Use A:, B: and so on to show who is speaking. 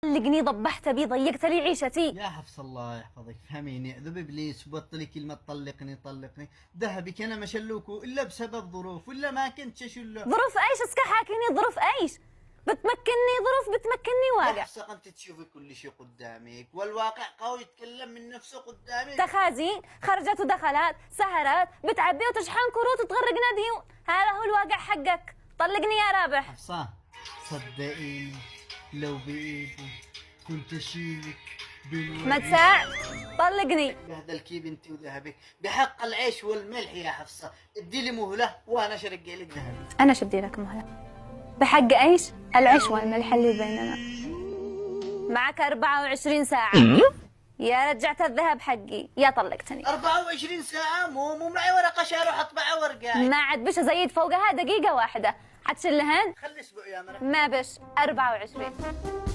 A: طلقني ضبحت بي ضيقت لي عيشتي.
B: يا حفص الله يحفظك فهميني، ذوب ابليس وبطلي كلمه طلقني طلقني. ذهبك انا ما شلوكوا الا بسبب ظروف، ولا ما كنت اشله.
A: ظروف ايش؟ اسكا حاكيني ظروف ايش؟ بتمكنني ظروف بتمكنني
B: يا
A: واقع.
B: حفصة انت تشوفي كل شيء قدامك، والواقع قوي يتكلم من نفسه قدامك.
A: تخازين، خرجت ودخلات، سهرات، بتعبي وتشحن كروت وتغرقنا ديون، هذا هو الواقع حقك. طلقني يا رابح.
B: حفصة صدقيني لو بإيدي كنت اشيلك
A: مدفع، طلقني.
B: بهدلكي بنتي وذهبك بحق العيش والملح يا حفصة. ادي لي مهلة وانا شرقع لك ذهبك.
A: انا شدي لك مهلة بحق ايش؟ العيش والملح اللي بيننا. معك 24 ساعة، يا رجعت الذهب حقي يا طلقتني.
B: 24 ساعة؟ مو معي ورقة اروح اطبع ورقة.
A: ما عاد بش ازيد فوقها دقيقة واحدة، حتشلهن؟
B: خلي اسبوع يا مرة.
A: ما بش 24.